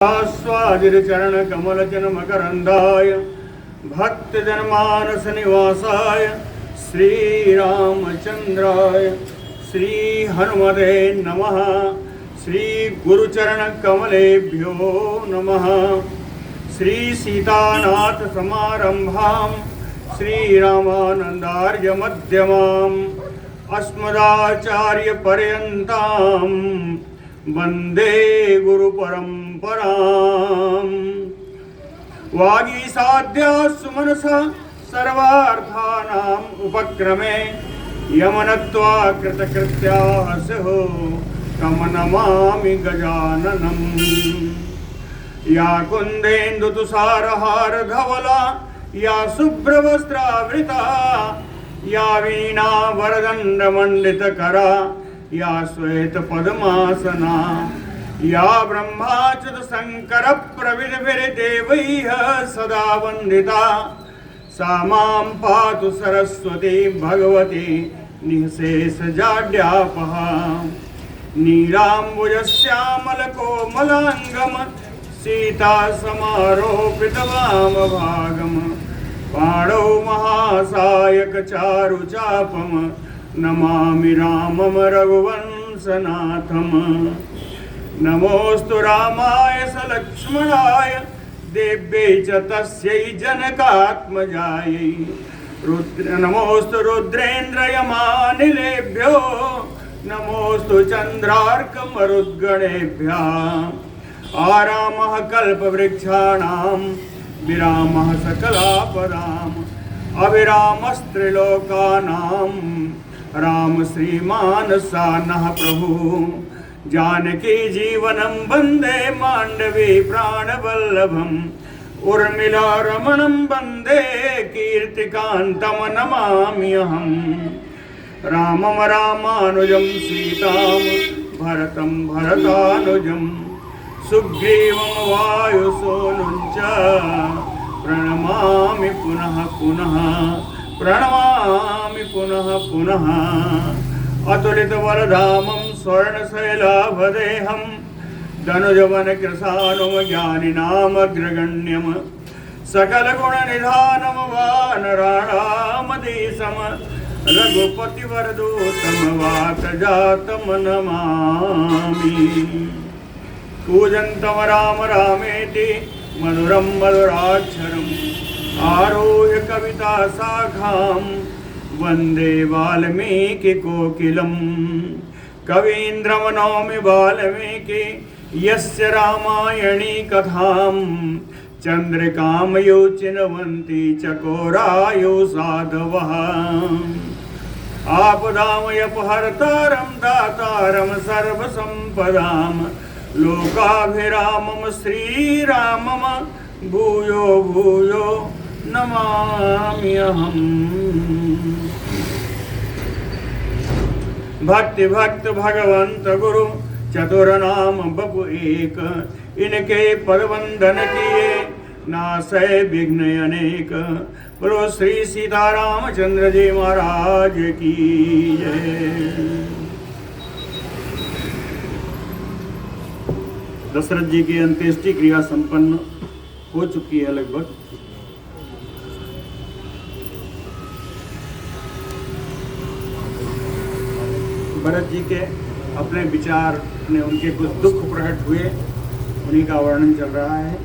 स्वादिचरण कमलचन मकरंदाय भक्तजनमानस निवासाय श्रीरामचंद्राय श्री हनुमते नमः। श्री गुरुचरण कमलेभ्यो नमः। श्री सीतानाथ समारंभां श्रीरामानंदार्य मध्यमाम् अस्मदाचार्य पर्यन्तां वंदे गुरु परंपराम्। वागीसाध्या सुमनसा सर्वार्थानाम् उपक्रमे यमनत्वा कृतकृत्याः स्युः तं नमामि गजाननम्। या कुन्देन्दुतुषारहार धवला या शुभ्रवस्त्रावृता या वीणा वरदण्डमण्डितकरा या श्वेत पद्मासना या ब्रह्माच्युत शंकर प्रविधिर्देवैः सदा वंदिता सा मां पातु सरस्वती भगवती निःशेषजाड्यापः। नीलाम्बुजश्यामलकोमलाङ्गं सीता समारोपितवामभागं पाणौ महासायकचारुचापं नमामि रामं रघुवंशनाथम्। नमोऽस्तु रामाय सलक्ष्मणाय देव्यै च तस्यै जनकात्मजायै। नमोऽस्तु रुद्रेन्द्रयमानिलेभ्यो नमोऽस्तु चन्द्रार्कमरुद्गणेभ्यः। आरामः कल्पवृक्षाणां विरामः सकलापदाम् अविरामस्त्रिलोकानां राम श्रीमान सानः प्रभु। जानकी जीवनं वन्दे मांडवी प्राणवल्लभम् उर्मिला रमणं वन्दे कीर्तिकान्तं नमाम्यहम्। रामं रामानुजं सीतां भरतं भरतानुजं सुग्रीवं वायुसूनुं च प्रणमामि पुनः पुनः प्रणमामि पुनः पुनः। अतुलितबलधामं स्वर्णशैलाभदेहं धनुजवनकृशानुं ज्ञानिनामग्रगण्यं सकलगुणनिधानं वानराणामधीशं रघुपतिवरदूतं वातजातं नमामि। कूजन्तं राम रामेति मधुरं मधुराक्षरम् आरुह्य कविता शाखां वन्दे वाल्मीकिकोकिलं। कवीन्द्रं नौमि वाल्मीकि यस्य रामायणी कथां चन्द्रिकां यो चिन्वन्ति चकोरायो साधवः। आपदामयपहर्तारं दातारं सर्वसम्पदां लोकाभिरामं श्रीरामं भूयो भूयो नमाम्यहम्। भक्ति भक्त भगवंत गुरु चतुर नाम बपु एक। इनके पद वंदन किए नासै विघ्न अनेक। बोलो श्री सीतारामचंद्र जी महाराज की जय। दशरथ जी की अंत्येष्टि क्रिया संपन्न हो चुकी है लगभग। भरत जी के अपने विचार में उनके कुछ दुख प्रकट हुए, उन्हीं का वर्णन चल रहा है।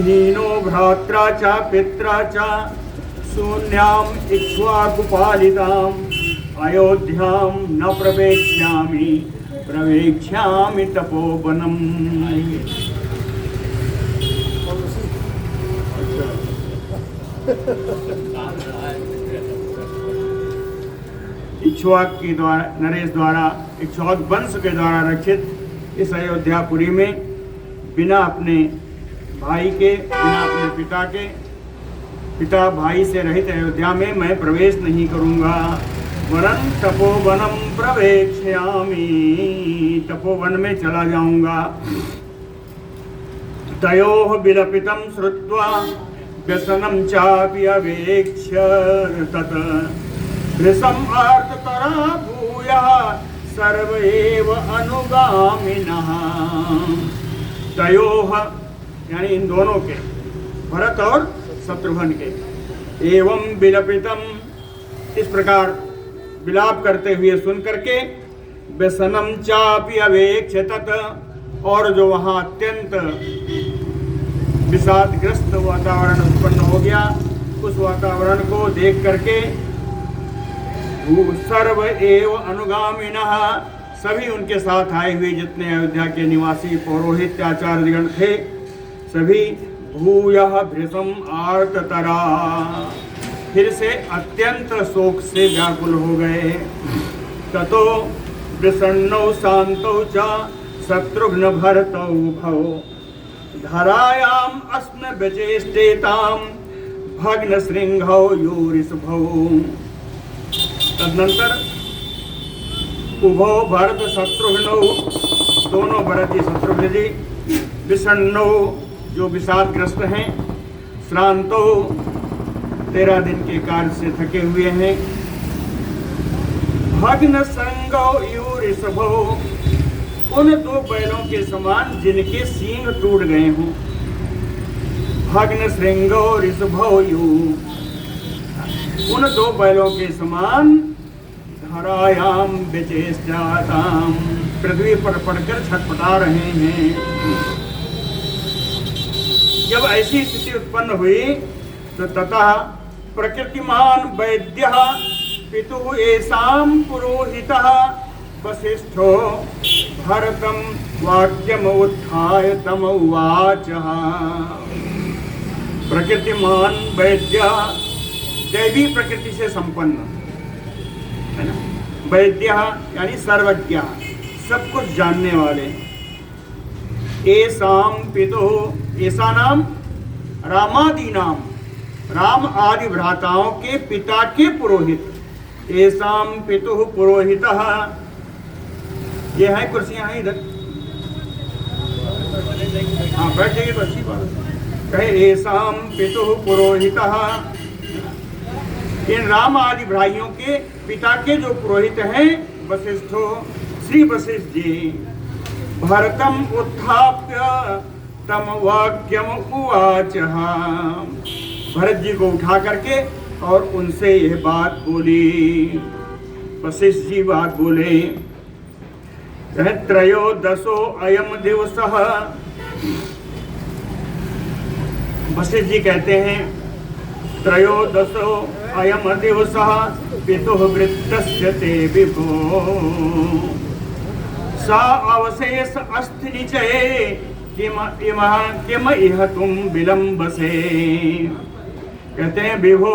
हीनो भ्रात्रा च पित्रा च शून्याम् इक्ष्वाकुपालिताम् अयोध्यां न प्रवेक्ष्यामि प्रवेक्ष्यामि तपोवनम्। इक्ष्वाक के द्वारा नरेश द्वारा इक्ष्वाक वंश के द्वारा रक्षित इस अयोध्यापुरी में बिना अपने भाई के बिना अपने पिता भाई से रहित अयोध्या में मैं प्रवेश नहीं करूंगा। वरं तपोवनम प्रवेक्ष्यामि, तपोवन में चला जाऊंगा। तयोः विलपितं श्रुत्वा व्यसनं चापि अवेक्ष्य तत् भृशम् आर्ततरा भूयः सर्व एव अनुगामिनः। तयोः यानी इन दोनों के, भरत और शत्रुघ्न के, एवं विलपितम इस प्रकार विलाप करते हुए सुन करके, व्यसनम चापि अवेक्ष्य तत् और जो वहाँ अत्यंत विषादग्रस्त वातावरण उत्पन्न हो गया, उस वातावरण को देख करके सर्व एव अनुगामिनः सभी उनके साथ आए हुए जितने अयोध्या के निवासी पौरोहित्य आचार्यगण थे सभी भूयः भृशम् आर्ततरा फिर से अत्यंत शोक से व्याकुल हो गए। ततो विषण्णौ शान्तौ च शत्रुघ्न भरतौ भौ धरायाम् अस्म व्यचेष्टेतां भग्न श्रृंघौ यूरिषभौ। तदनंतर उभौ भरत शत्रुघ्नौ दोनों भरत जी शत्रुघ्न जी विषण्णौ जो विषादग्रस्त हैं, श्रांतो 13 दिन के कार्य से थके हुए हैं, भग्न श्रृंघौ यूरिषभौ उन 2 बैलों के समान जिनके सींग टूट गए हों। भग्न श्रृंघौ ऋषभौ यू उन 2 बैलों के समान धरायाम विचेष्टाताम पृथ्वी पर पड़कर छटपटा रहे हैं। जब ऐसी स्थिति उत्पन्न हुई तो ततः प्रकृतिमान वैद्यः पितुः येषां पुरोहितः वसिष्ठो भरतं वाक्यम उत्थाय तमुवाचः। प्रकृतिमान वैद्य दैवी प्रकृति से संपन्न है ना, वैद्य यानी सर्वज्ञ सब कुछ जानने वाले। येषां पितुः ऐसा नाम रामादि नाम राम आदि भ्राताओं के पिता के पुरोहित, येषां पितुः पुरोहितः ये है कुर्सियां हैं इधर, हाँ बैठ जाइए तो अच्छी बात। कहे येषां पितुः पुरोहितः इन राम आदि भाइयों के पिता के जो पुरोहित हैं वशिष्ठो श्री वशिष्ठ जी भरतम उत्थाप्य तम वाक्यम उवाच। भरत जी को उठा करके और उनसे यह बात बोली। वशिष्ठ जी बात बोले, त्रयोदशो अयम दिवसः। वशिष्ठ जी कहते हैं त्रयोदशो अयम दिवसः पितुः वृत्तस्य ते विभो सा अवशेष अस्ति निचये किम इह तुम विलंबसे। कहते हैं विभो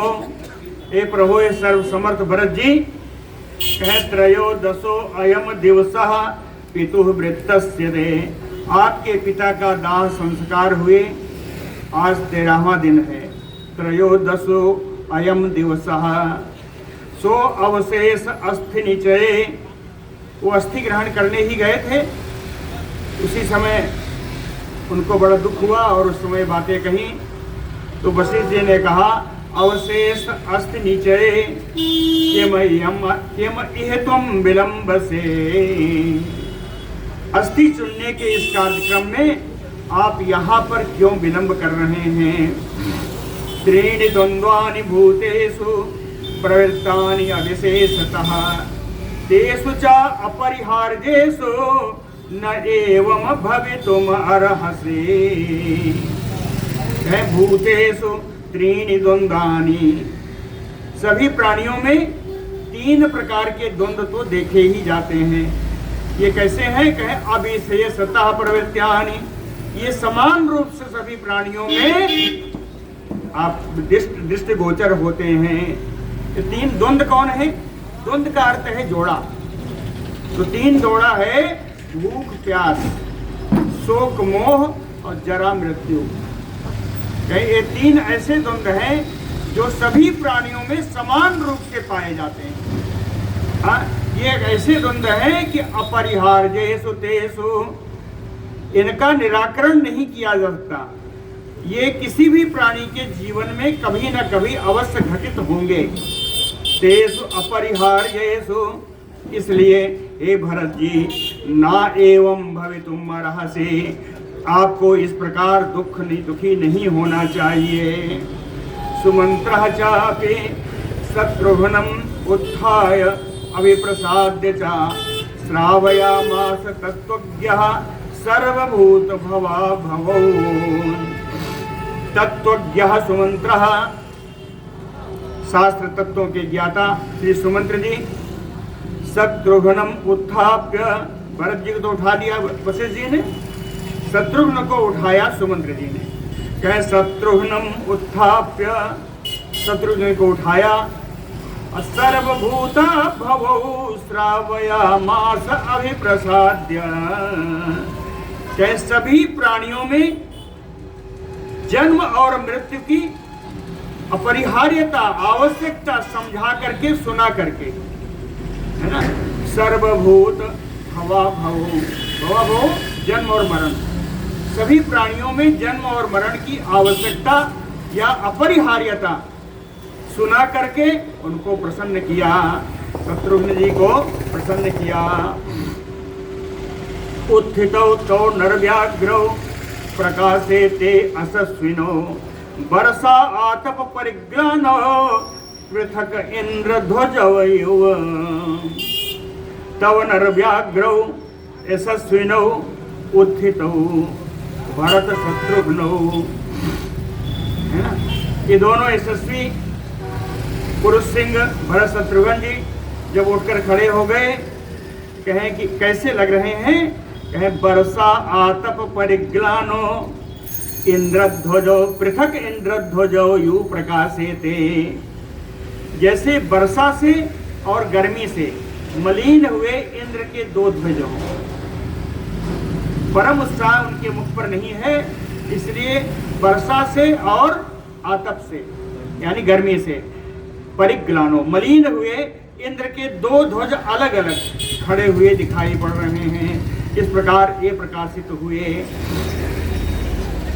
ए प्रभु ए सर्वसमर्थ भरत जी कहे त्रयोदशो अयम दिवसः पितुः वृत्तस्य ते आपके पिता का दाह संस्कार हुए आज 13वां दिन है। त्रयोदशो अयम दिवसः सो अवशेष अस्थि निचये वो अस्थि ग्रहण करने ही गए थे, उसी समय उनको बड़ा दुख हुआ और उस समय बातें कही तो वशिष्ठ जी ने कहा अवशेष अस्थि निचये किम इह तुम विलंबसे। अस्थि चुनने के इस कार्यक्रम में आप यहाँ पर क्यों विलंब कर रहे हैं। त्रीणि द्वंद्वानि भूतेषु प्रवृत्तानि अविशेषतः तेषु च अपरिहार्येषु न एवं भवितुम अर्हसि। भूतेषु त्रीणि द्वंद्वानि सभी प्राणियों में 3 प्रकार के द्वंद्व तो देखे ही जाते हैं। ये कैसे हैं? कहे अविशेषतः प्रवृत्तानि ये समान रूप से सभी प्राणियों में आप दृष्टिगोचर होते हैं। तो 3 द्वंद्व कौन है? द्वंद्व का अर्थ है जोड़ा। तो 3 जोड़ा है भूख प्यास, शोक मोह और जरा मृत्यु। ये 3 ऐसे द्वंद्व हैं जो सभी प्राणियों में समान रूप से पाए जाते हैं। हाँ, ये एक ऐसे द्वंद्व हैं कि अपरिहार्येषु तेषु इनका निराकरण नहीं किया जा सकता। ये किसी भी प्राणी के जीवन में कभी न कभी अवश्य घटित होंगे। तेषु अपरिहार्येषु, इसलिए हे भरत जी, ना एवं भवितुम अर्हसि, आपको इस प्रकार दुखी नहीं होना चाहिए। सुमंत्रः चापि शत्रुघ्नम् उत्थाय अभिप्रसाद्य च श्रावयामास तत्त्वज्ञः सर्वभूत भवा भवौ। तत्त्वज्ञः सुमंत्रः, शास्त्र तत्वों के ज्ञाता श्री सुमंत्र जी, शत्रुघ्नम् उत्थाप्य, भरत जी को तो उठा दिया वशिष्ठ जी ने, शत्रुघ्न को उठाया सुमंत्र जी ने। कहे शत्रुघ्नम् उत्थाप्य, शत्रुघ्न को उठाया, सर्वभूत भवौ श्रावयामास अभिप्रसाद्य, कहे सभी प्राणियों में जन्म और मृत्यु की अपरिहार्यता, आवश्यकता समझा करके, सुना करके, है ना। सर्वभूत भवा भवौ, भवा भवौ जन्म और मरण, सभी प्राणियों में जन्म और मरण की आवश्यकता या अपरिहार्यता सुना करके उनको प्रसन्न किया, शत्रुघ्न जी को प्रसन्न किया। उत्थितौ तौ नरव्याघ्रौ प्रकाशे ते असस्विनो, वर्षा आतप परिग्लानो पृथक इंद्रध्वजवयुव। तव नरव्याघ्रौ यशस्विनौ उत्थितौ भरत शत्रुघ्नौ, है ना। ये दोनों यशस्वी पुरुष सिंह भरत शत्रुघ्न जी जब उठकर खड़े हो गए, कहें कि कैसे लग रहे हैं, कहें वर्षा आतप परिग्लानो इंद्रध्वजो पृथक इंद्रध्वजो यू प्रकाशेते, जैसे वर्षा से और गर्मी से मलिन हुए इंद्र के दो ध्वज हों। परम उत्साह उनके मुख पर नहीं है, इसलिए वर्षा से और आतप से यानी गर्मी से, परिग्लानो मलिन हुए इंद्र के दो ध्वज अलग अलग खड़े हुए दिखाई पड़ रहे हैं। इस प्रकार ये प्रकाशित हुए।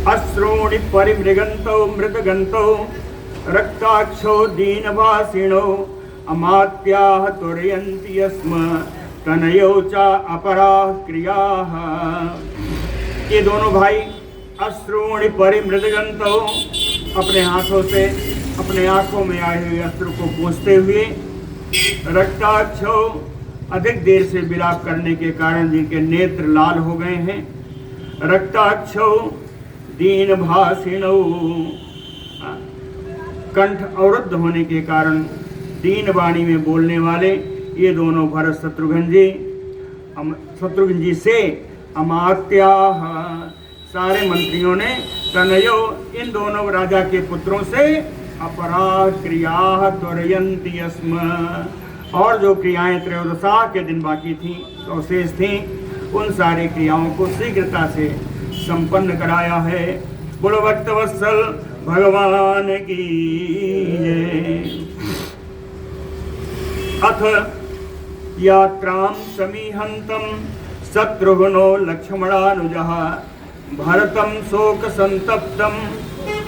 अश्रूणि परिमृगन्तौ मृदगन्तौ रक्ताक्षो दीनभाषिणौ अमात्याः तुरयन्ति यस्म तनयौ च अपराः क्रियाः। ये दोनों भाई अश्रूणि परिमृदगन्तौ, अपने हाथों से अपने आंखों में आए हुए अस्त्र को पोंछते हुए, रक्ताक्षो अधिक देर से विलाप करने के कारण जिनके नेत्र लाल हो गए हैं, रक्ताक्षो दीन भाषिणौ, कंठ अवरुद्ध होने के कारण दीन वाणी में बोलने वाले ये दोनों भरत शत्रुघ्न जी से अमात्याः, सारे मंत्रियों ने तनयो, इन दोनों राजा के पुत्रों से अपराध क्रिया त्वरयन्ति यस्म, और जो क्रियाएं त्रयोदशा के दिन बाकी थीं तो शेष थीं, उन सारी क्रियाओं को शीघ्रता से संपन्न कराया है। बोलो भक्तवत्सल भगवान की जय। अथ यात्रां समीहन्तं शत्रुघ्नो लक्ष्मणानुजः भरतं शोक संतप्तं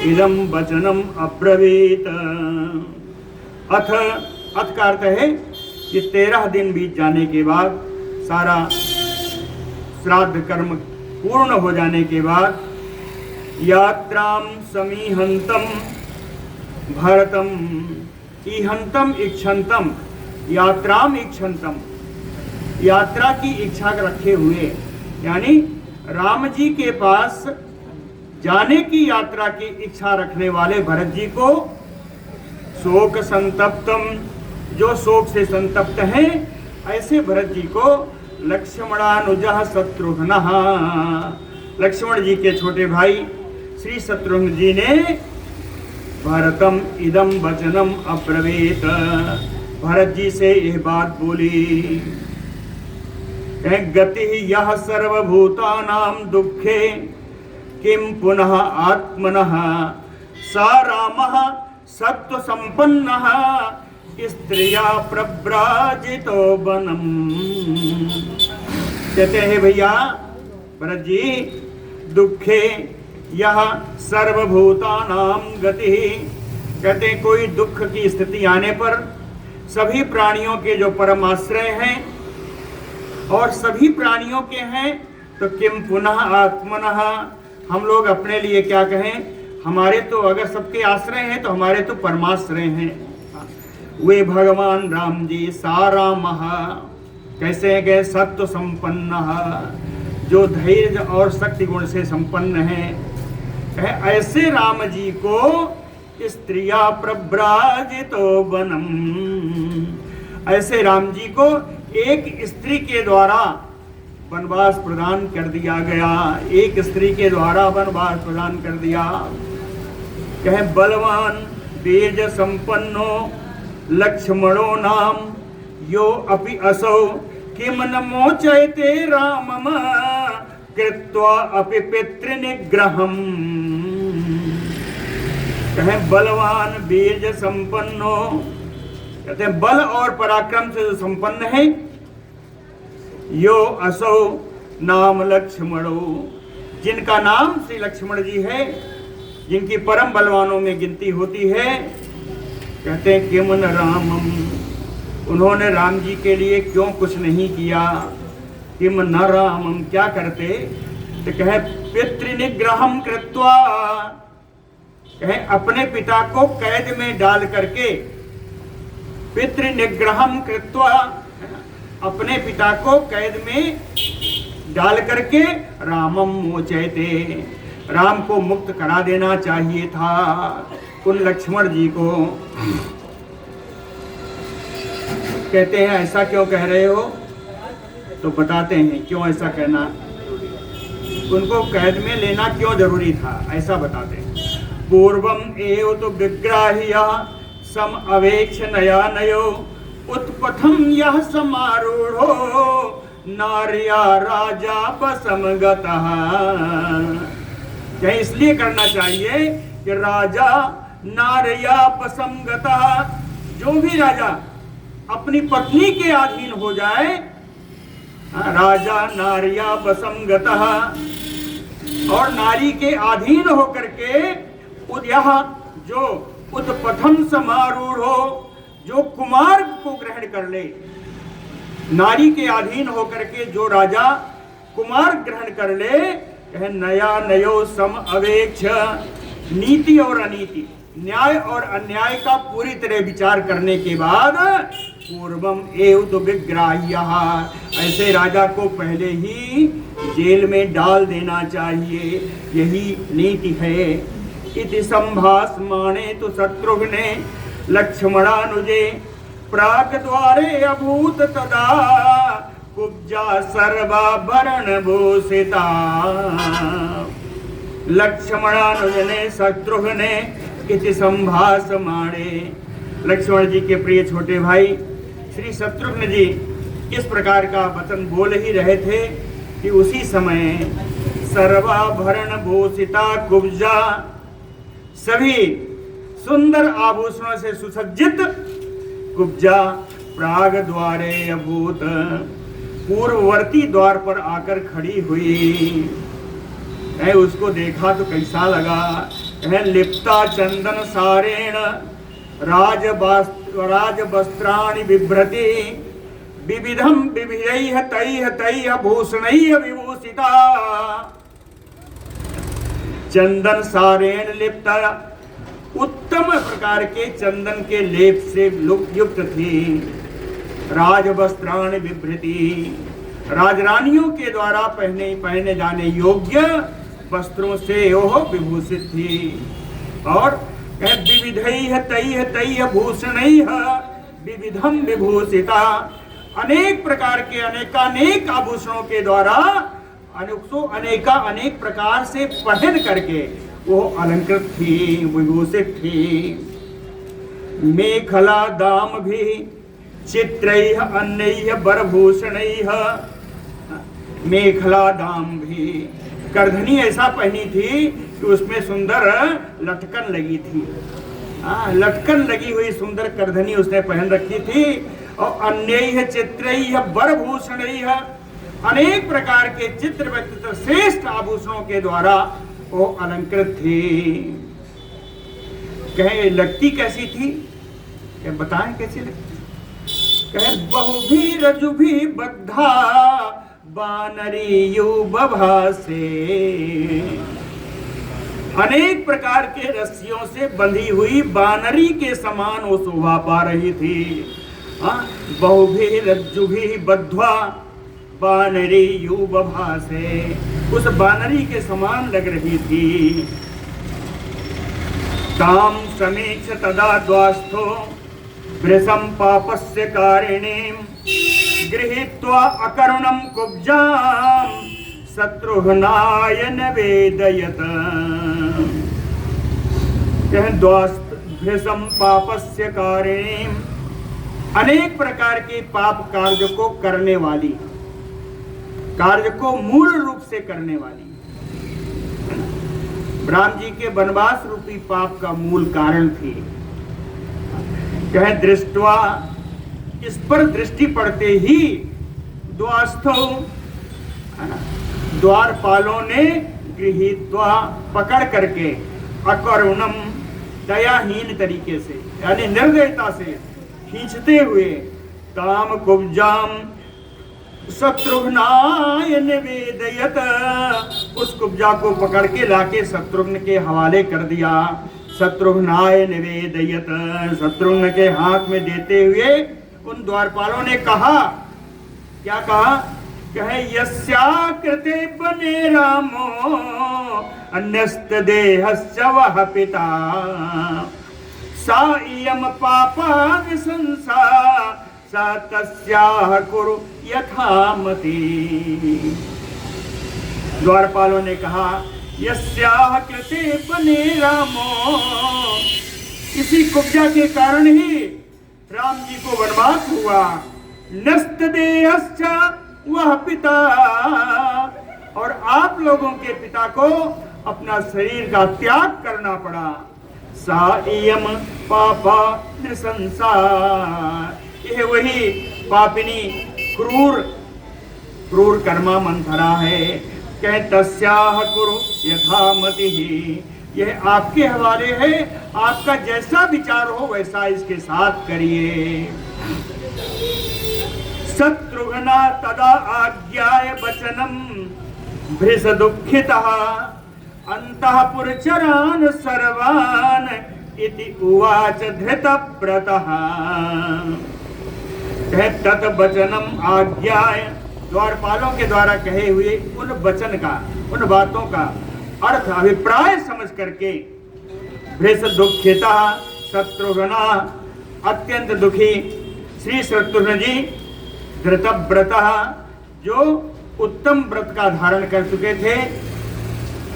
इदं वचनम अब्रवीत। अथ का अर्थ है कि 13 दिन बीत जाने के बाद, सारा श्राद्ध कर्म पूर्ण हो जाने के बाद, यात्रां समीहन्तं भरतम, ईहन्तं इच्छन्तं, यात्राम इच्छन्तं, यात्रा की इच्छा रखे हुए, यानी राम जी के पास जाने की यात्रा की इच्छा रखने वाले भरत जी को, शोक संतप्तम, जो शोक से संतप्त हैं, ऐसे भरत जी को लक्ष्मणानुजः शत्रुघ्नः, लक्ष्मण जी के छोटे भाई श्री शत्रुघ्न जी ने भरतम इदम वचनम अब्रवीत, भरत जी से यह बात बोली। गति यह सर्वभूतानां दुखे किं पुनः आत्मनः सा रामः सत्व संपन्नः स्त्रिया प्रव्राजितो वनम। कहते हैं भैया भरत जी, दुखे यह सर्वभूतानां गति। कहते हैं कोई दुख की स्थिति आने पर सभी प्राणियों के जो परमाश्रय हैं और सभी प्राणियों के हैं, तो किम पुनः आत्मनः, हम लोग अपने लिए क्या कहें, हमारे तो अगर सबके आश्रय हैं तो हमारे तो परमाश्रय हैं। वे भगवान राम जी सारामः, कैसे हैं गए, सत्व संपन्न, जो धैर्य और शक्ति गुण से संपन्न है। ऐसे राम जी को स्त्रिया प्रव्राजितो वनम, ऐसे राम जी को एक स्त्री के द्वारा वनवास प्रदान कर दिया गया, एक स्त्री के द्वारा वनवास प्रदान कर दिया। कहे बलवान तेज संपन्नो लक्ष्मणो नाम यो अपि असौ किम न मोचयते रामम कृत्वा अपि पितृनिग्रहम्। कहे बलवान बीज संपन्नो, कहते हैं बल और पराक्रम से जो संपन्न है, यो असौ नाम लक्ष्मणो, जिनका नाम श्री लक्ष्मण जी है, जिनकी परम बलवानों में गिनती होती है। कहते हैं किम न रामम, उन्होंने राम जी के लिए क्यों कुछ नहीं किया। किम न रामम, क्या करते, तो कहे पितृनिग्रहम कृत्वा, कहे अपने पिता को कैद में डाल करके, पितृनिग्रहम कृत्वा, अपने पिता को कैद में डाल करके रामम मोचयते, राम को मुक्त करा देना चाहिए था उन लक्ष्मण जी को। कहते हैं ऐसा क्यों कह रहे हो, तो बताते हैं क्यों ऐसा कहना, उनको कैद में लेना क्यों जरूरी था, ऐसा बताते हैं। पूर्वम एव तो विग्राह्य सम अवेक्ष नया नयो उत्पथम यह समारूढ़ो नार्या राजा बसमगतः। यह इसलिए करना चाहिए कि राजा नार्या बसमगतः, जो भी राजा अपनी पत्नी के अधीन हो जाए, राजा नार्या बसमगतः, और नारी के अधीन होकर के उद्यह जो उत्पथम समारूढ़ हो, जो कुमार को ग्रहण कर ले, नारी के अधीन होकर के जो राजा कुमार ग्रहण कर ले, कहे नया नयो सम अवेक्ष, नीति और अनीति, न्याय और अन्याय का पूरी तरह विचार करने के बाद पूर्वम एव तो विग्राह्य, ऐसे राजा को पहले ही जेल में डाल देना चाहिए, यही नीति है। इति संभाषमाणे तो शत्रुघ्ने लक्ष्मणानुजे प्राक द्वारे अभूत तदा कुब्जा सर्वाभरण भूषिता। लक्ष्मणानुजने शत्रुघ्ने इति संभाषमाणे, लक्ष्मण जी के प्रिय छोटे भाई श्री शत्रुघ्न जी इस प्रकार का वचन बोल ही रहे थे कि उसी समय सर्वाभरण भूषिता कुब्जा, सभी सुंदर आभूषणों से सुसज्जित कुब्जा प्राग द्वारे अभूत, पूर्ववर्ती द्वार पर आकर खड़ी हुई। उसको देखा तो कैसा लगा, लिप्ता चंदन सारेण राजवस्त्राणि बिभ्रति विविधम विविधैः तैः तैः भूषणैः विभूषिता। चंदन सारेण लिप्ता, उत्तम प्रकार के चंदन के लेप से युक्त थी। राजवस्त्राणि बिभ्रति, राजरानियों के द्वारा पहने जाने योग्य वस्त्रों से वह विभूषित थी। और विविधैः तैः तैः भूषणैः विविधम विभूषिता, अनेक प्रकार के अनेकानेक आभूषणों के द्वारा अनेक प्रकार से पहन करके वो अलंकृत थी, विभूषित थी। मेखला दाम भी चित्रैः अन्यैः वरभूषणैः, मेखला दाम भी, करधनी ऐसा पहनी थी कि उसमें सुंदर लटकन लगी थी। लटकन लगी हुई सुंदर करधनी उसने पहन रखी थी। और अन्यैः चित्रैः वरभूषणैः, अनेक प्रकार के चित्र व्यक्तित्व श्रेष्ठ आभूषणों के द्वारा वो अलंकृत थी। कहे लगती कैसी थी, कहे बताएं कैसी लगती। कहे बहु भी रजु भी बद्धा बानरी युबभा से, अनेक प्रकार के रस्सियों से बंधी हुई बानरी के समान वो शोभा पा रही थी। बहु भी रज्जु भी बद्धा बानरी युबभा से, उस बानरी के समान लग रही थी। ताम समीक्ष तदा द्वास्थो वृषम पापस्य कारिणीम गृहीत्वा अकरुणम कुब्जाम शत्रुघ्नाय निवेदयत। द्वास्त भृशम पापस्य कारिणीम, अनेक प्रकार के पाप कार्य को करने वाली, कार्य को मूल रूप से करने वाली, राम जी के वनवास रूपी पाप का मूल कारण थी। कहे दृष्टवा, इस पर दृष्टि पड़ते ही द्वास्थो, द्वारपालों ने गृहीत्वा पकड़ करके अकरुणम, दयाहीन तरीके से यानी निर्दयता से खींचते हुए ताम कुब्जाम शत्रुघ्नाय निवेदयत, उस कुब्जा को पकड़ के लाके शत्रुघ्न के हवाले कर दिया। शत्रुघ्नाय निवेदयत, शत्रुघ्न के हाथ में देते हुए उन द्वारपालों ने कहा, क्या कहा? कहे यस्या कृते बने रामो अन्यस्त देहस्य वह पिता सा इयम पापा विशंसा सा तस्याह कुरु यथामति। द्वारपालों ने कहा यस्याह कृते बने रामो, इसी कुब्जा के कारण ही राम जी को वनवास हुआ। नस्त देहस्य वह पिता, और आप लोगों के पिता को अपना शरीर का त्याग करना पड़ा। सा इयम पापा नृशंसा, यह वही पापिनी क्रूर क्रूर कर्मा मंथरा है। कह तस्याह कुरु यथामति ही, यह आपके हवाले है, आपका जैसा विचार हो वैसा इसके साथ करिए। शत्रुघ्ना तदा आज्ञाय वचनम भृश दुःखितः अंतःपुरचरान् सर्वान् इति उवाच धृतव्रतः। तत् वचनम आज्ञाय, द्वारपालों के द्वारा कहे हुए उन वचन का, उन बातों का अर्थ अभिप्राय समझ करके भृश दुःखिता, शत्रुघ्ना अत्यंत दुखी, श्री शत्रुघ्न जी धृतव्रतः जो उत्तम व्रत का धारण कर चुके थे,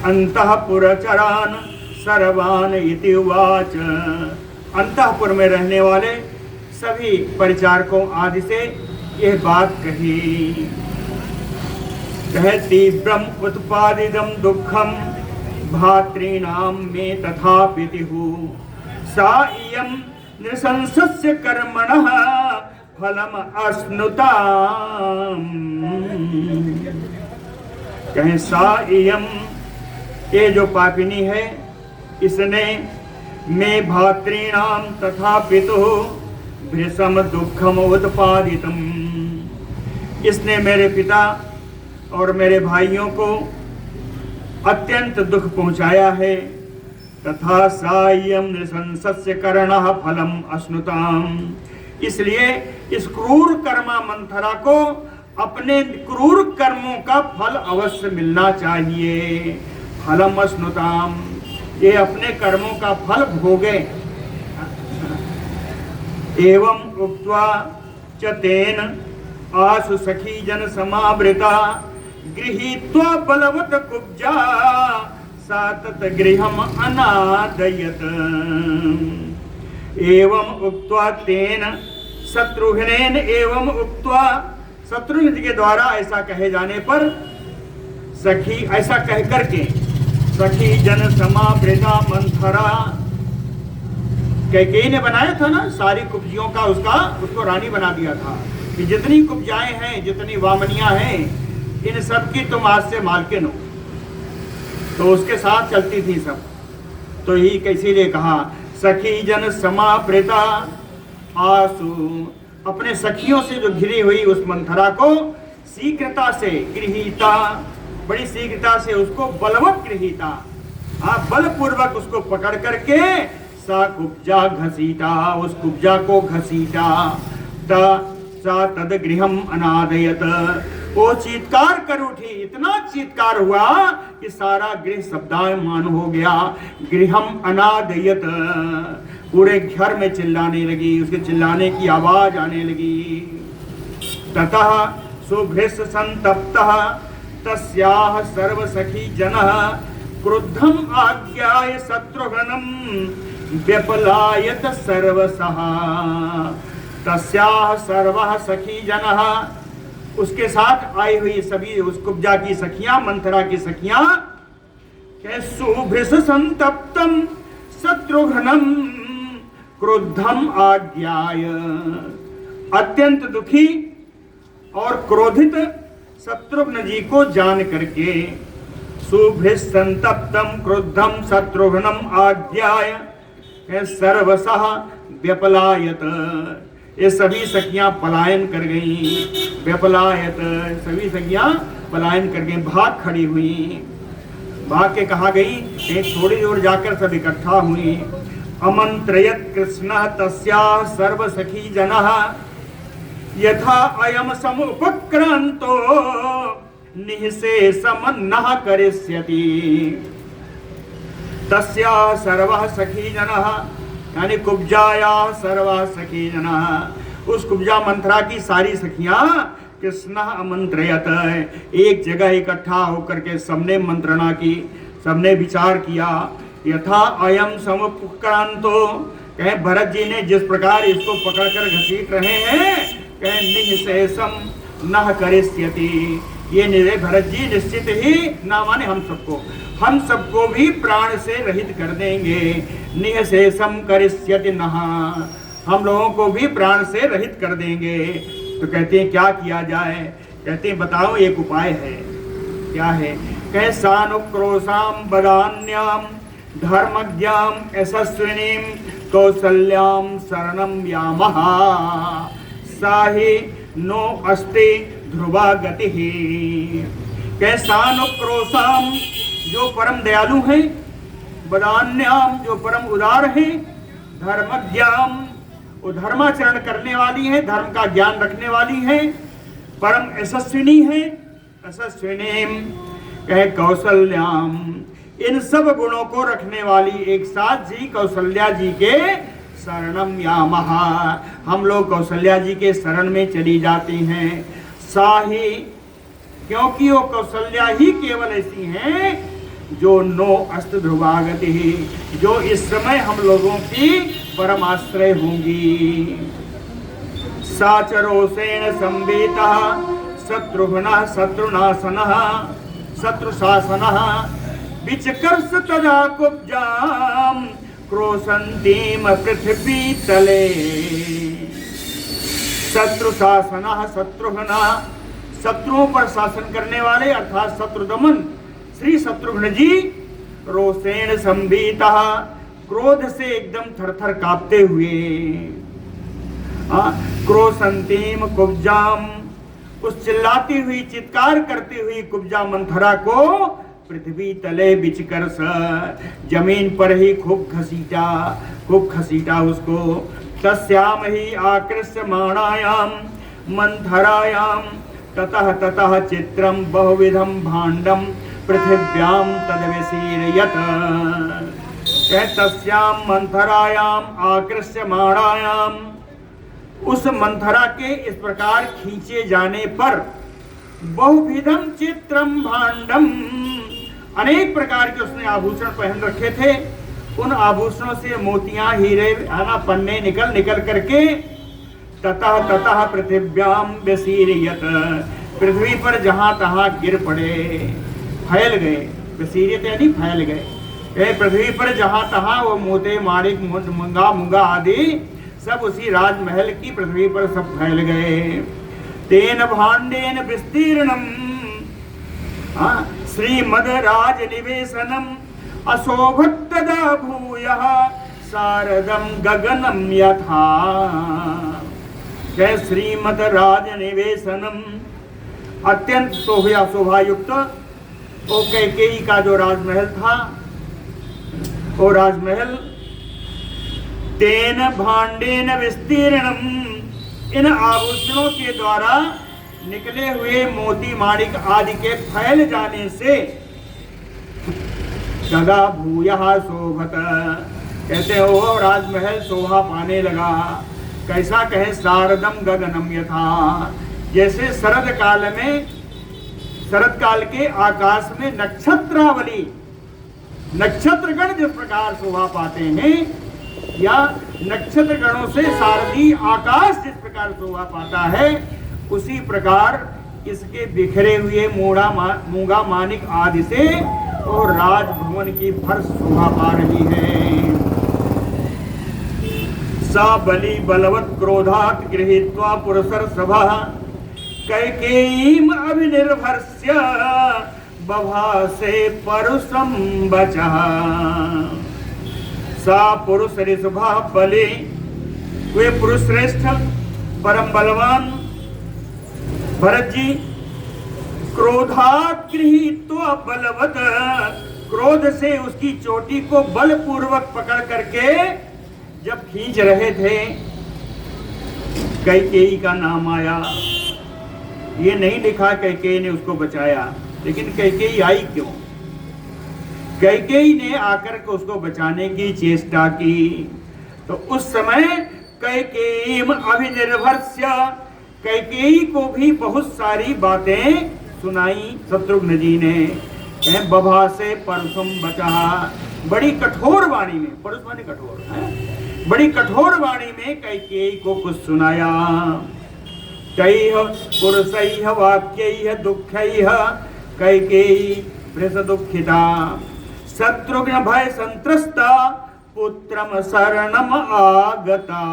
अंतःपुरचरान् सर्वान् इति उवाच, अंतःपुर में रहने वाले सभी परिचारकों आदि से यह बात कही। कह तीव्रम उत्पादितम दुखम भातॄणां मे तथापितु सा इयं नृशंसस्य कर्मणः फलम अश्नुताम्। कहें सा इयं, ये जो पापिनी है इसने मे भातॄणां तथा पितुः भृशम दुखम उत्पादितम, इसने मेरे पिता और मेरे भाइयों को अत्यंत दुख पहुंचाया है। तथा सायं नृशंसस्य कर्णः फलम अश्नुताम्, इसलिए इस क्रूर कर्मा मंथरा को अपने क्रूर कर्मों का फल अवश्य मिलना चाहिए। फलम अश्नुताम्, ये अपने कर्मों का फल भोगे। एवं उक्त्वा च तेन आसु सखी जन समावृता गृहीत्वा बलवत कुब्जा सा तत् गृहम् अनादयत। एवं उक्त्वा तेन शत्रुघ्नेन, एवं उक्त्वा शत्रुघ्न जी के द्वारा ऐसा कहे जाने पर सखी, ऐसा कह करके सखी जन समावृता मंथरा, कैकेयी ने बनाया था ना सारी कुब्जियों का, उसको रानी बना दिया था कि जितनी कुब्जाएं हैं, जितनी वामनियां हैं, इन सब की तुम आज से मालकिन हो। तो उसके साथ चलती थी सब। तो ही कैसी ने कहा सखी जन समाप्रेता आसु, अपने सखियों से जो घिरी हुई उस मंथरा को शीघ्रता से गृहीता, बड़ी शीघ्रता से उसको बलवत गृहीता, बलपूर्वक उसको पकड़ करके सा कुब्जा घसीटा, उस कुब्जा को घसीटा। सा तद गृहम अनादयत, वो चीत्कार कर उठी, इतना चीत्कार हुआ कि सारा गृह शब्दायमान हो गया। गृहम अनादयत, पूरे घर में चिल्लाने लगी, उसके चिल्लाने की आवाज आने लगी। ततः सुभृश संतप्तः तस्याः सर्व सखी जनः क्रुद्धम आज्ञाय शत्रुघ्नं व्यपलायत सर्वसः। तस्याः सर्वः सखी जनः, उसके साथ आई हुई सभी उस कुब्जा की सखियां, मंथरा की सखियां, सुभृश संतप्तम शत्रुघ्नं क्रुद्धम आज्ञाय, अत्यंत दुखी और क्रोधित शत्रुघ्न जी को जान करके, सुभृश संतप्तम क्रुद्धम शत्रुघ्नम आज्ञाय सर्वसः व्यपलायत, ये सभी सखियां पलायन कर गईं। व्यपलायत, सभी सखियां पलायन कर गईं, भाग खड़ी हुई। भाग के कहा गई, एक थोड़ी दूर जाकर सब इकट्ठा हुई। अमंत्रयत कृष्ण तस्याः सर्व सखी जनः यथा अयम समुपक्रांतो निःशेषम नः करिष्यति। तस्याः सर्वः सखी जनः, यानी कुब्जाया सर्वः सखी जनः, उस कुब्जा मंथरा की सारी सखियां कृष्ण अमंत्रयत, एक जगह इकट्ठा होकर के सबने मंत्रणा की, सबने विचार किया। यथा अयम समुपक्रांतो, कहे भरत जी ने जिस प्रकार इसको पकड़कर घसीट रहे हैं, कहे निःशेषम नः करिष्यति, ये निरे भरत जी निश्चित ही ना माने हम सबको भी प्राण से रहित कर देंगे। निःशेषम करिष्यति नः, हम लोगों को भी प्राण से रहित कर देंगे। तो कहते हैं क्या किया जाए, कहते हैं बताओ एक उपाय है। क्या है, कहे सानुक्रोशाम बदान्याम धर्मज्ञाम यशस्विनीम कौसल्याम शरणम यामः साहि नो अस्ति ध्रुवा गति। कहे सानुक्रोशाम, जो परम दयालु हैं, बदान्याम, जो परम उदार हैं, धर्मज्ञाम, वो धर्माचरण करने वाली है, धर्म का ज्ञान रखने वाली है, परम यशस्विनी है, यशस्विनीम कहे कौशल्याम, इन सब गुणों को रखने वाली एक साथ जी कौशल्या जी के शरणम यामः, हम लोग कौशल्या जी के शरण में चली जाती हैं। साही, क्योंकि वो कौशल्या ही केवल ऐसी हैं जो नो अस्त ध्रुवागति, जो इस समय हम लोगों की परमाश्रय होंगी। साचरोसेन संवेतः शत्रुघ्नः शत्रुनाशनः शत्रुशासनः विचकर्ष तदा कुब्जाम क्रोशन्तीम पृथ्वी तले। शत्रुशासनः शत्रुघ्नः, शत्रुओं पर शासन करने वाले अर्थात शत्रुदमन श्री शत्रुघ्न जी, रोषेण संभीतः, क्रोध से एकदम थरथर कांपते हुए, क्रोशंतीम कुब्जाम, उस चिल्लाती हुई चित्कार करती हुई कुब्जा मंथरा को पृथ्वी तले बिचकर जमीन पर ही खूब घसीटा उसको। तस्याम ही आकृष्यमाणायाम मंथरायाम ततः ततः चित्रम बहुविधम भाण्डम पृथिव्याम तदविशीरयत। तस्याम मंथरायाम आकृष्यमाणायाम, उस मंथरा के इस प्रकार खींचे जाने पर बहुविधम चित्रम भाण्डम, अनेक प्रकार के उसने आभूषण पहन रखे थे, उन आभूषणों से मोतियां हीरे आना पन्ने निकल करके ततः ततः पृथिव्याम व्यसीरयत, पृथ्वी पर जहां तहां गिर पड़े, फैल गए। व्यसीरयत यानी फैल गए। पृथ्वी पर जहां तहां वो मोते माणिक मुंगा आदि सब उसी राजमहल की पृथ्वी पर सब फैल गए। तेन भाण्डेन विस्तीर्णम, श्रीमद राज निवेशनम अशोभत्तदा भूयः शारदम गगनम यथा। जय श्रीमद राज निवेशनम, अत्यंत शोभायुक्त वो कैकेयी का जो राजमहल था, वो राजमहल तेन भांडेन विस्तीर्णम, इन आभूषणों के द्वारा निकले हुए मोती माणिक आदि के फैल जाने से तदा भूयः शोभत, कहते हो राजमहल शोभा पाने लगा। कैसा कहे, शारदम गगनम यथा, जैसे शरद काल के आकाश में नक्षत्रावली, नक्षत्रगण जिस प्रकार शोभा पाते हैं, या नक्षत्र गणों से शारदीय आकाश जिस प्रकार शोभा पाता है, उसी प्रकार इसके बिखरे हुए मूंगा मानिक आदि से और राजभवन की फर्श शोभा पा रही है। सा बलि बलवत् क्रोधात् गृहीत्वा पुरुषर सभा कैकेयीम अभिनिर्भर्ष्य बभासे परुषम वचः। सा पुरुष ऋषभा बलि, वे पुरुष श्रेष्ठ परम बलवान भरत जी, क्रोधात् गृहीत्वा बलवत्, क्रोध से उसकी चोटी को बलपूर्वक पकड़ करके जब खींच रहे थे, कैकेयी का नाम आया। ये नहीं लिखा कैकेयी ने उसको बचाया, लेकिन कैकेयी आई क्यों? कैकेयी ने आकर के उसको बचाने की चेष्टा की। तो उस समय कैकेयीम अभिनिर्भर्ष्य, कैकेयी को भी बहुत सारी बातें सुनाई शत्रुघ्न जी ने। बभा से परसुम बचा, बड़ी कठोर वाणी में, परस माने कठोर है, बड़ी कठोर वाणी में कैकेयी को कुछ सुनाया। तैह पुरुषैः वाक्यैः दुःखैः कैकेयी वृष दुःखिता, शत्रुघ्न भय संत्रस्ता पुत्रम शरणम आगता।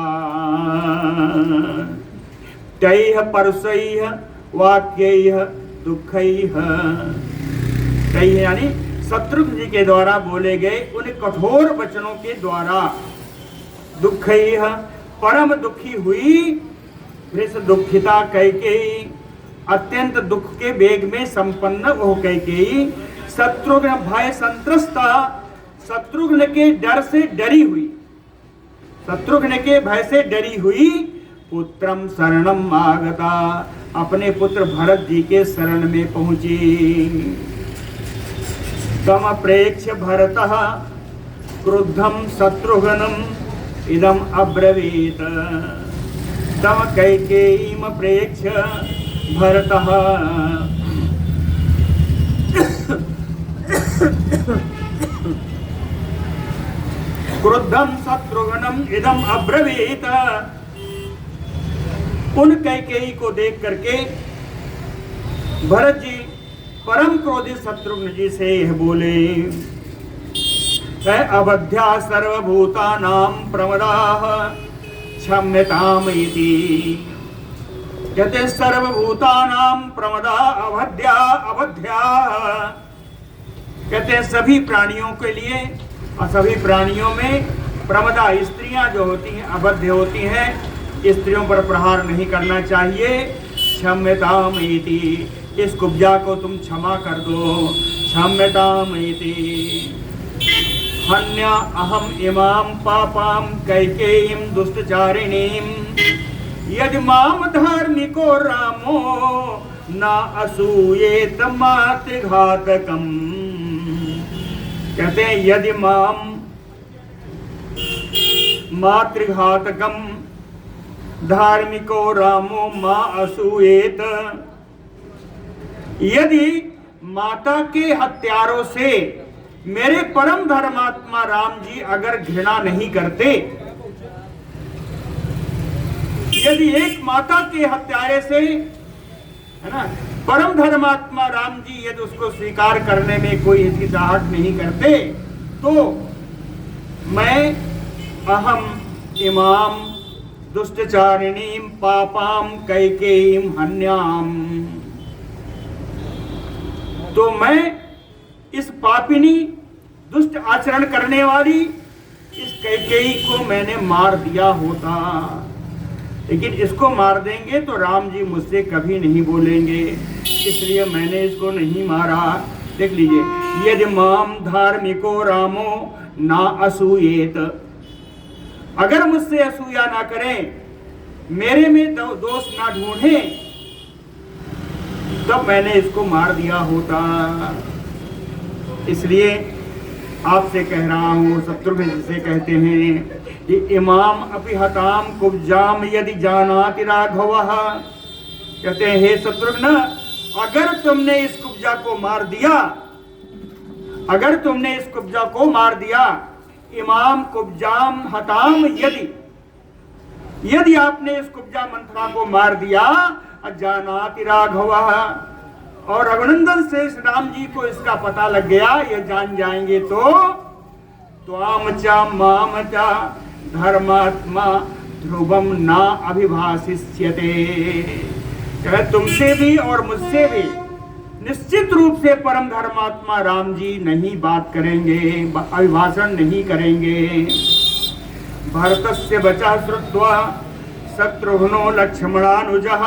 तैः परसैः वाक्यैः दुःखैः, तैः यानी शत्रुघ्न जी के द्वारा बोले गए उन कठोर वचनों के द्वारा, दुःखैः परम दुखी हुई, वृष दुःखिता कैकेयी अत्यंत दुख के वेग में संपन्न हो कैकेयी, शत्रुघ्न भय संत्रस्ता, शत्रुघ्न के डर से डरी हुई, शत्रुघ्न के भय से डरी हुई, पुत्रम शरणम आगता, अपने पुत्र भरत जी के शरण में पहुंची। तम प्रेक्ष्य भरतः क्रुद्धम शत्रुघ्नम इदम अब्रवीत। तम कैकेयीम प्रेक्ष्य भरतः क्रुद्धम शत्रुघ्नम इदम अब्रवीत। उन कैकेयी को देख करके भरत जी परम क्रोधित शत्रुघ्न जी से यह बोले, अवध्या सर्वभूतानां प्रमदाः क्षम्यताम इति। कहते सर्वभूतानां प्रमदा अवध्या अवध्या, कहते हैं सभी प्राणियों के लिए और सभी प्राणियों में प्रमदा स्त्रियां जो होती हैं अवध्य होती हैं, स्त्रियों पर प्रहार नहीं करना चाहिए। क्षम्यताम इति, इस कुब्जा को तुम क्षमा कर दो। क्षम्यताम इति। हन्या अहम इमाम पापाम कैकेयीम दुष्टचारिणीम, यदि माम धार्मिको रामो न असूयेत मातृघातकम। कहते हैं यदि माम मातृघातकम धार्मिको रामो मा असूयेत, यदि माता के हत्यारों से मेरे परम धर्मात्मा राम जी अगर घृणा नहीं करते, यदि एक माता के हत्यारे से, है ना, परम धर्मात्मा राम जी यदि उसको स्वीकार करने में कोई हिचकिचाहट नहीं करते, तो मैं अहम इमाम दुष्टचारिणीम पापाम कैकेयीम हन्याम। तो मैं इस पापिनी दुष्ट आचरण करने वाली इस कैकेयी को मैंने मार दिया होता, लेकिन इसको मार देंगे तो राम जी मुझसे कभी नहीं बोलेंगे, इसलिए मैंने इसको नहीं मारा। देख लीजिए, यदि माम धार्मिको रामो ना असूयेत, अगर मुझसे असूया ना करें, मेरे में दोष ना ढूंढे, तब मैंने इसको मार दिया होता। इसलिए आपसे कह रहा हूँ, शत्रुघ्न जिसे कहते हैं, कि इमाम अपि हताम कुब्जाम यदि जानाति राघवः, कहते हैं हे शत्रुघ्न, अगर तुमने इस कुब्जा को मार दिया, अगर तुमने इस कुब्जा को मार दिया, इमाम कुब्जाम हताम यदि आपने इस कुब्जा मंथरा को मार दिया, जानाति राघवः, और रघुनंदन से राम जी को इसका पता लग गया, ये जान जाएंगे, तो त्वाम चा माम चा धर्मात्मा ध्रुवम ना अभिभाषिष्यते, तुमसे भी और मुझसे भी निश्चित रूप से परम धर्मात्मा राम जी नहीं बात करेंगे, अभिभाषण नहीं करेंगे। भरतस्य वचः श्रुत्वा शत्रुघ्नो लक्ष्मणानुजः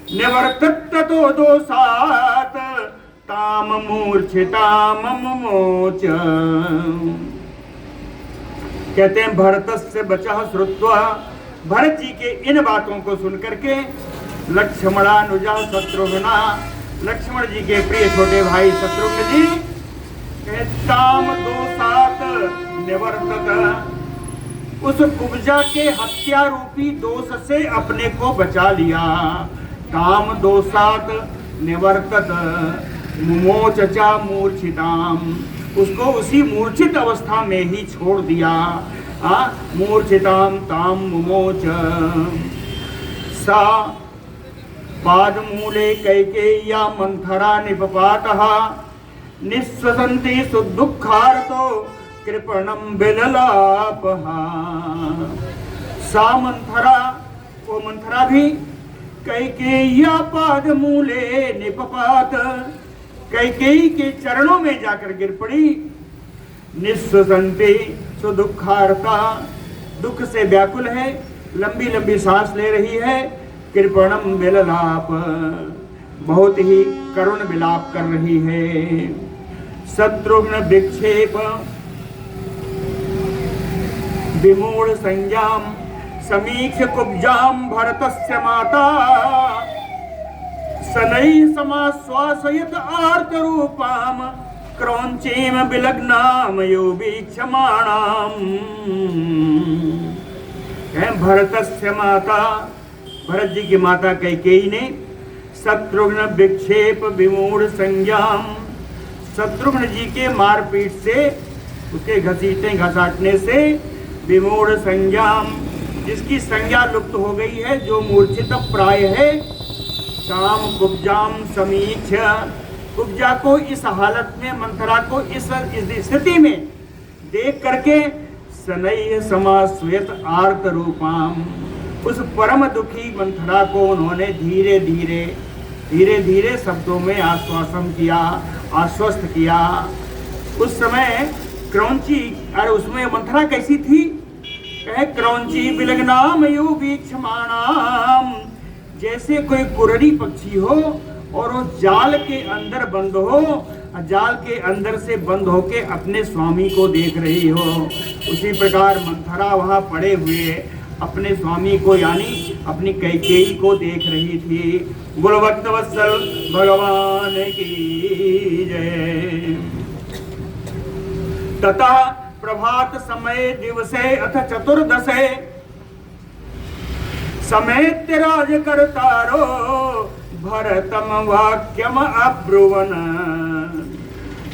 निवर्तत तो दोषात् ताम मूर्छिताम मुमोच। कहते हैं भरतस्य वचः श्रुत्वा, भरत जी के इन बातों को सुनकर के लक्ष्मणानुजा शत्रुघ्ना, लक्ष्मण जी के प्रिय छोटे भाई शत्रुघ्न जी ताम दोषात् निवर्तत, उस कुब्जा के हत्या रूपी दोष से अपने को बचा लिया। काम दोषात् निवर्तत मुमोच च मूर्छिताम, उसको उसी मूर्छित अवस्था में ही छोड़ दिया। मूर्छिताम ताम मुमोच। सा पादमूले कैकेय्या मंथरा निपपातः निःश्वसन्ति सुदुःखार्तो कृपणम बिललापहा। सा मंथरा, वो मंथरा भी कैकेय्या पादमूले निपपात, कैकेयी के चरणों में जाकर गिर पड़ी। निःश्वसन्ति सुदुःखार्ता, दुख से व्याकुल है, लंबी लंबी सांस ले रही है। कृपणम बिललाप, बहुत ही करुण विलाप कर रही है। शत्रुघ्न विक्षेप विमूढ़ संज्ञाम समीक्ष कुब्जाम भरतस्य माता शनैः समाश्वासयत आर्तरूपाम क्रौञ्चीम विलग्नाम यो वीक्षमाणाम। भरतस्य माता, भरत जी की माता कैकेयी ने शत्रुघ्न विक्षेप विमूढ़ संज्ञाम, शत्रुघ्न जी के मारपीट से, उसके घसीटने घसाटने से, विमूढ़ संज्ञाम, जिसकी संज्ञा लुप्त हो गई है, जो मूर्छित प्राय है। काम कुब्जाम समीक्ष, कुब्जा को इस हालत में, मंथरा को इस स्थिति में देख करके शनैः समाश्वेत आर्त रूपाम, उस परम दुखी मंथरा को उन्होंने धीरे धीरे शब्दों में आश्वासन किया, आश्वस्त किया। उस समय क्रौंची, अरे उसमें मंथरा कैसी थी? क्रौंची बिलग्नाम यो वीक्षमाणाम, जैसे कोई कुररी पक्षी हो और वो जाल के अंदर बंद हो, जाल के अंदर से बंद होके अपने स्वामी को देख रही हो, उसी प्रकार मंथरा वहाँ पड़े हुए अपने स्वामी को, यानी अपनी कैकेयी को देख रही थी। गुणवत्त वत्सल भगवान की जय। तथा प्रभात समय दिवसे अथ चतुर्दशे समेत्य राज करतारो भरतम वाक्यम अब्रुवन।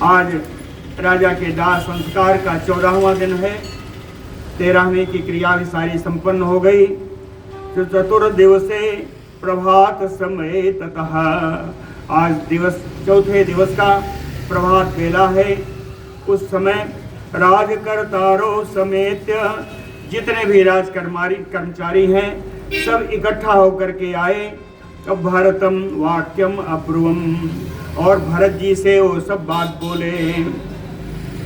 आज राजा के दाह संस्कार का 14वां दिन है। 13वें की क्रिया भी सारी संपन्न हो गई। चतुर्दिवसे प्रभात समय ततः, आज दिवस, चौथे दिवस का प्रभात बेला है। उस समय राजकर्तारो समेत, जितने भी कर्मचारी हैं सब इकट्ठा होकर के आए। अब भारतम वाक्यम अब्रुवम, और भरत जी से वो सब बात बोले।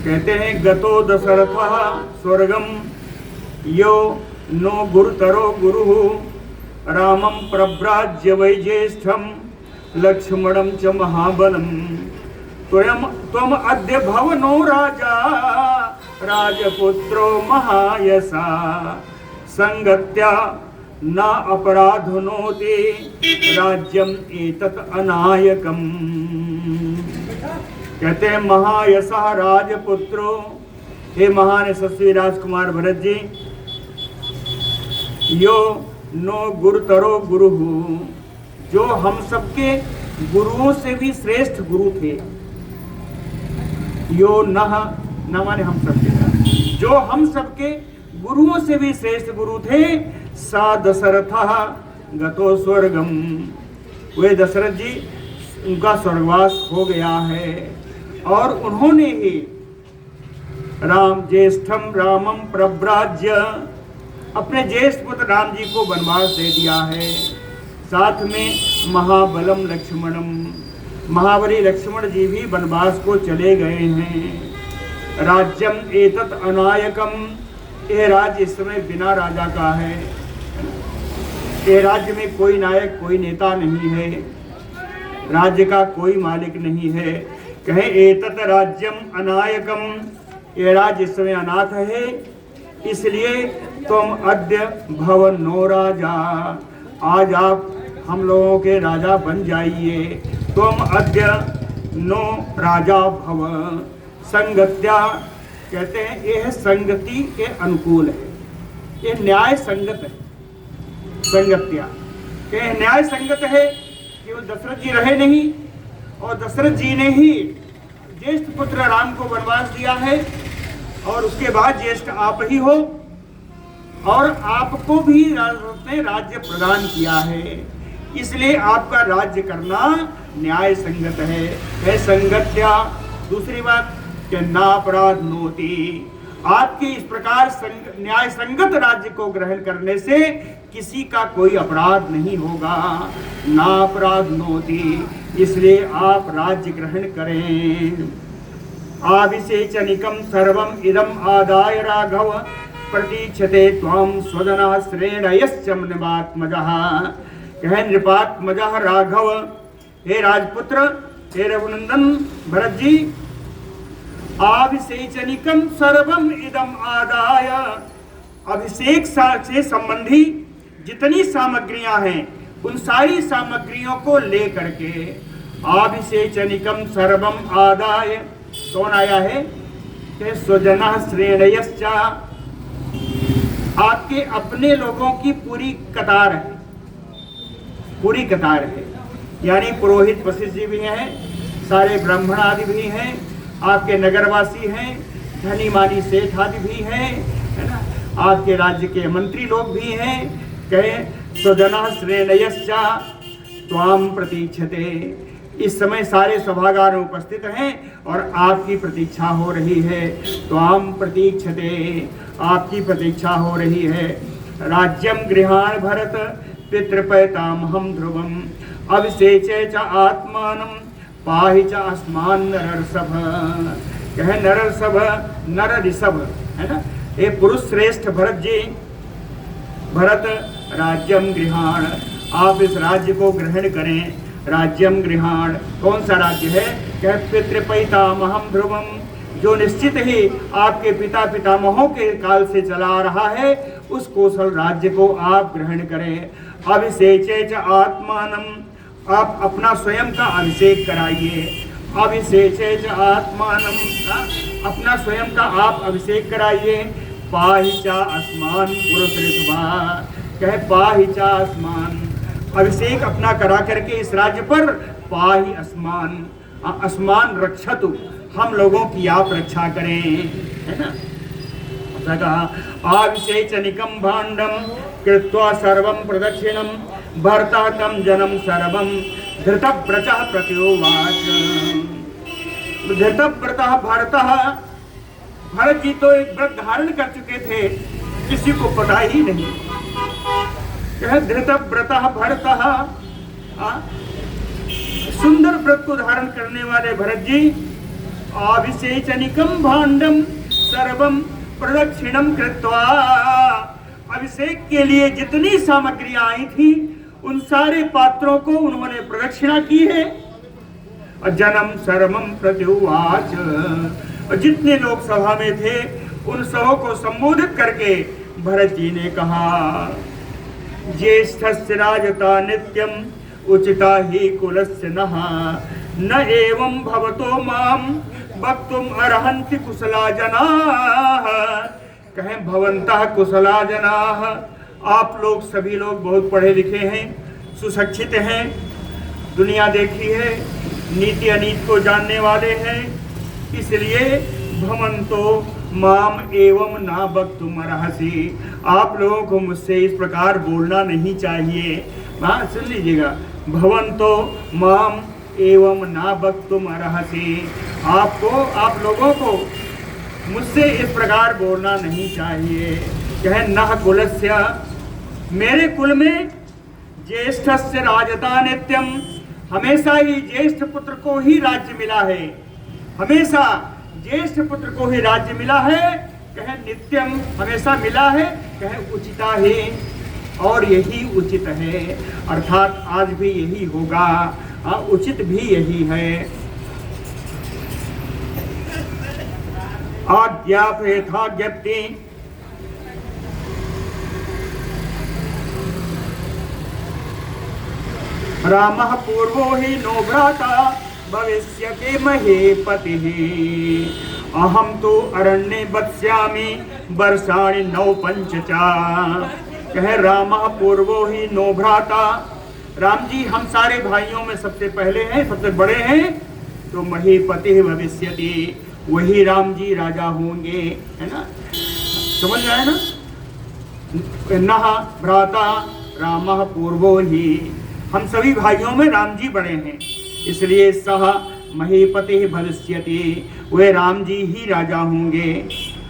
कहते हैं गतो दशरथ स्वर्गम यो नो गुरुतरो गुरु रामम प्रव्राज्य वैज्येष्ठम लक्ष्मणम च महाबलम त्वम अद्य भवनो राजा राजपुत्रो महायसा संगत्या न अपराधुनोति राज्यम एतत् अनायकम। कहते हैं महायशः राजपुत्रो, हे महान यशस्वी राजकुमार भरत जी, यो नो गुरुतरो गुरु, जो हम सबके गुरुओं से भी श्रेष्ठ गुरु थे। यो न माने हम सबके, जो हम सबके गुरुओं से भी श्रेष्ठ गुरु थे। सा दशरथ गतो स्वर्गम, वे दशरथ जी उनका स्वर्गवास हो गया है और उन्होंने ही राम ज्येष्ठम रामम प्रव्राज्य, अपने ज्येष्ठ पुत्र राम जी को वनवास दे दिया है। साथ में महाबलम लक्ष्मणम, महाबली लक्ष्मण जी भी वनवास को चले गए हैं। राज्यम एतत् अनायकम, यह राज्य इस समय बिना राजा का है। ये राज्य में कोई नायक, कोई नेता नहीं है, राज्य का कोई मालिक नहीं है। कहे एतत् राज्यम अनायकम, ये राज्य इस समय अनाथ है, इसलिए तुम अद्य भवनो राजा, आज आप हम लोगों के राजा बन जाइए। तुम अद्य नो राजा भव संगत्या, कहते हैं यह संगति के अनुकूल है, ये न्याय संगत है। संगत्या के न्याय संगत है कि वो दशरथ जी रहे नहीं और दशरथ जी ने ही ज्येष्ठ पुत्र राम को वनवास दिया है और उसके बाद ज्येष्ठ आप ही हो और आपको भी ने राज्य प्रदान किया है, इसलिए आपका राज्य करना न्याय संगत है संगत्या। दूसरी बात कि नापराध नोति, आपके इस प्रकार न्याय संगत राज्य को ग्रहण करने से किसी का कोई अपराध नहीं होगा। नापराध नोति, इसलिए आप राज्य ग्रहण करें। आविषेचनिकम सर्वम इदम आदाय राघव प्रतीक्षते त्वां स्वदना श्रेणयश्च नृपात्मजः। कहे नृपात्मजः राघव, हे राजपुत्र, हे रघुनंदन भरत जी, अभिषेचनिकम सर्वम इदम आदाय, अभिषेक से संबंधी जितनी सामग्रियां हैं उन सारी सामग्रियों को लेकर के अभिषेचनिकम सर्वम आदाय, कौन आया है कि स्वजना श्रेणयश्च, आपके अपने लोगों की पूरी कतार है, पूरी कतार है, यानी पुरोहित वशिष्ठ जी भी हैं, सारे ब्राह्मण आदि भी हैं, आपके नगरवासी हैं, धनी मानी सेठ आदि भी हैं, है ना, आपके राज्य के मंत्री लोग भी हैं। कहे स्वजना श्रेणयश्च त्वाम प्रतीक्षते, इस समय सारे सभागार में उपस्थित हैं और आपकी प्रतीक्षा हो रही है। त्वाम प्रतीक्षते, आपकी प्रतीक्षा हो रही है। राज्यम गृहाण भरत पितृपैतामहं ध्रुवम अभिषेचे च आत्मानं पाहि च अस्मान् नरर्षभ। कहे नरर्षभ, नर ऋषभ, है ना, ये पुरुष श्रेष्ठ भरत जी, भरत राज्यम गृहाण, आप इस राज्य को ग्रहण करें। राज्यम गृहाण, कौन सा राज्य है? कहे पितृपैतामहं ध्रुवम, जो निश्चित ही आपके पिता पितामहों के काल से चला आ रहा है, उस कौशल राज्य को आप ग्रहण करें। अभिषेचे च आत्मानं, आप अपना स्वयं का अभिषेक कराइए। अभिषेचे च आत्मानं, अपना स्वयं का आप अभिषेक कराइए। पाहि च अस्मान् पुरुष ऋतुभा, कहे पाहि च अस्मान्, अभिषेक अपना करा करके इस राज्य पर पाहि अस्मान, अस्मान रक्षतु, हम लोगों की आप रक्षा करें, है ना। आविषेचनिकम भाण्डम कृत्वा सर्वं प्रदक्षिणं भर्ता तं जनं सर्वं धृतव्रतः प्रत्योवाच। धृतव्रतः भरतः, भरत जी तो एक व्रत धारण कर चुके थे, किसी को पता ही नहीं। धृतव्रतः भरतः सुंदर व्रत को धारण करने वाले भरत जी अभिषेचनिकम भांडम सर्वम प्रदक्षिणम कृत्वा, अभिषेक के लिए जितनी सामग्रियां आई थी उन सारे पात्रों को उन्होंने प्रदक्षिणा की है। जनम सर्वम प्रत्युवाच, और जितने लोग सभा में थे उन सबों को संबोधित करके भरत जी ने कहा, ज्येष्ठस्य राजता नित्यम उचिता ही कुलस्य नः, न एवं भवतो माम वक्तुम अर्हन्ति कुशला जनाः। कहें भवन्तः कुशला जनाः, आप लोग सभी लोग बहुत पढ़े लिखे हैं, सुशिक्षित हैं, दुनिया देखी है, नीति अनीति को जानने वाले हैं, इसलिए भवन्तो माम एवं ना वक्तुम अर्हसि, आप लोगों को मुझसे इस प्रकार बोलना नहीं चाहिए। हाँ सुन लीजिएगा, भवन्तो माम एवं ना वक्तुम अर्हसि, आपको आप लोगों को मुझसे इस प्रकार बोलना नहीं चाहिए। कहे नः कुलस्य, मेरे कुल में ज्येष्ठस्य राजता नित्यम, हमेशा ही ज्येष्ठ पुत्र को ही राज्य मिला है, हमेशा ज्येष्ठ पुत्र को ही राज्य मिला है। कहे नित्यम, हमेशा मिला है। कहे उचिता ही, और यही उचित है, अर्थात आज भी यही होगा, उचित भी यही है। आज्ञापेथा ज्ञप्ति, रामः पूर्वो हि नो भ्राता भविष्यति महीपतिः, अहं तु अरण्ये वत्स्यामि वर्षाणि 9 पंच च। कहे रामः पूर्वो हि नो भ्राता, राम जी हम सारे भाइयों में सबसे पहले हैं, सबसे बड़े हैं, तो महीपतिः भविष्यति, वही राम जी राजा होंगे, है ना, समझ आया ना। नः भ्राता रामः पूर्वो ही, हम सभी भाइयों में राम जी बड़े हैं, इसलिए सह महीपतिः भविष्यति, वे राम जी ही राजा होंगे।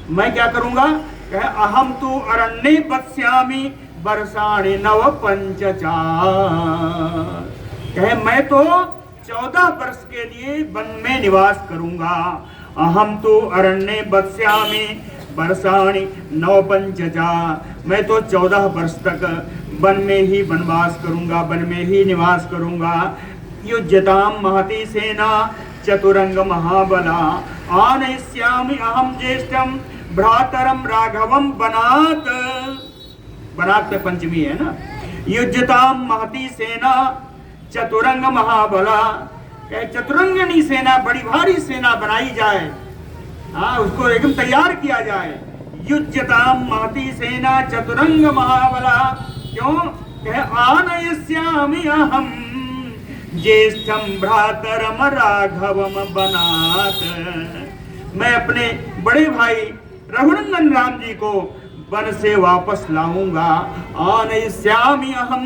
मैं क्या करूंगा? कहे अहम तु अरण्ये वत्स्यामि वर्षाणि 9 पंच च। कहे मैं तो 14 वर्ष के लिए वन में निवास करूंगा। अहम तु अरण्ये वत्स्यामि वर्षाणि 9 पंच च, मैं तो 14 वर्ष तक वन में ही वनवास करूंगा, वन में ही निवास करूंगा। युज्यताम महती सेना चतुरंग महाबला, आनयिष्यामि अहम ज्येष्ठम भ्रातरम राघवम बनात, बनात में पंचमी है ना। युज्यताम महती सेना चतुरंग महाबला, चतुरंगनी सेना, बड़ी भारी सेना बनाई जाए, हाँ उसको एकदम तैयार किया जाए। युज्यताम महती सेना चतुरंग महाबला, क्यों? कहे आनयिष्यामि अहम ज्येष्ठम भ्रातरम राघवम बनात, मैं अपने बड़े भाई रघुनंदन राम जी को वन से वापस लाऊंगा। आनयिष्यामि अहम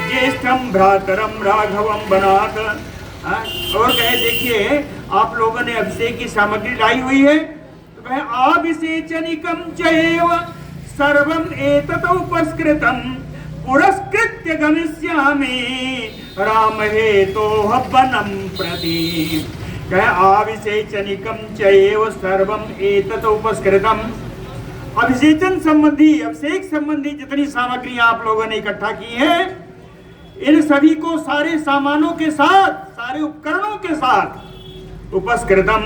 ज्येष्ठम भ्रातरम राघवम बनात। और कहे देखिए आप लोगों ने अभिषेक की सामग्री लाई हुई है, तो कहे अभिषेचनिकम चैव सर्वम एतत् उपस्कृतम पुरस्कृत्य गमिष्यामि राम हेतोः वनं प्रति। कहे अभिषेचनिकम चैव सर्वम एतत् उपस्कृतम, अभिषेचन संबंधी, अभिषेक संबंधी जितनी सामग्रियां आप लोगों ने इकट्ठा की है, इन सभी को सारे सामानों के साथ, सारे उपकरणों के साथ उपस्कृतम,